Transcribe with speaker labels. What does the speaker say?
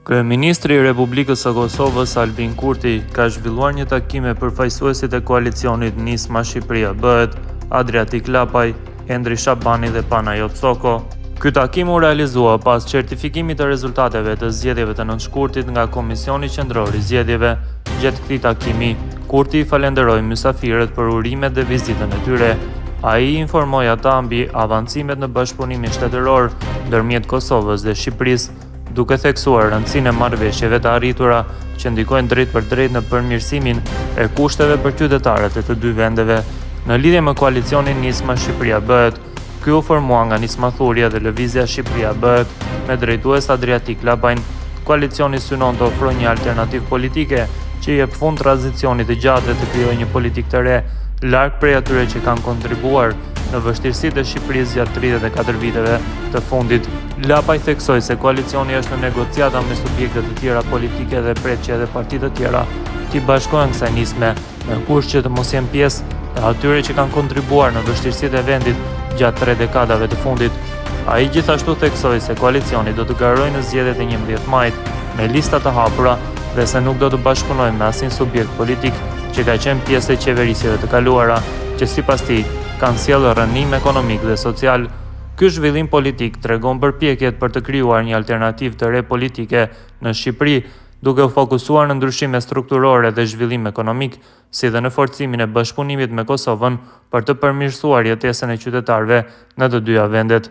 Speaker 1: Kryeministri i Republikës së Kosovës Albin Kurti ka zhvilluar një takim me përfaqësuesit e koalicionit Nisma Shqipëria Bëhet, Adriatik Lapaj, Endri Shabani dhe Panajot Soko. Ky takim u realizua pas certifikimit të rezultateve të zgjedhjeve të nëntëshkurtit nga Komisioni Qendror i Zgjedhjeve. Gjatë këtij takimi, Kurti falenderoi mysafirët për urimet dhe vizitën e tyre. Ai informoi ata mbi avancimet në bashkëpunimin shtetëror ndërmjet Kosovës dhe Shqipërisë, duke theksuar rëndësinë e marrëveshjeve të arritura që ndikojnë drejt për drejt në përmirësimin e kushteve për qytetarët e të dy vendeve. Në lidhje me koalicionin Nisma Shqipëria Bëhet, ky u formua nga Nismathuria dhe Lëvizja Shqipëria Bëhet me drejtues Adriatik Lapajn. Koalicioni synon të ofrojë një alternativë politike që jep fund tranzicionit të gjatë dhe të krijojë një politikë të re, larg prej atyre që kanë kontribuar në vështirësitë e Shqipërisë gjatë 34 viteve të fundit. Lapaj theksoi se koalicioni është në negociata me subjekte të tjera politike dhe pret që edhe partitë të tjera t'i bashkohen kësaj nisme, me kusht që të mos jenë pjesë e atyre që kanë kontribuar në vështirësitë e vendit gjatë 3 dekadave të fundit. Ai gjithashtu theksoi se koalicioni do të garojë në zgjedhjet e 11 majit me lista të hapura dhe se nuk do të bashkëpunojë me asnjë subjekt politik që ka qenë pjesë e qeverisjeve të kaluara, që sipas tij kanë sjellë rrënim ekonomik dhe social. Ky zhvillim politik tregon përpjekjet për të krijuar një alternativë të re politike në Shqipëri, duke u fokusuar në ndryshime strukturore dhe zhvillim ekonomik, si dhe në forcimin e bashkëpunimit me Kosovën për të përmirësuar jetesën e qytetarëve në të dyja vendet.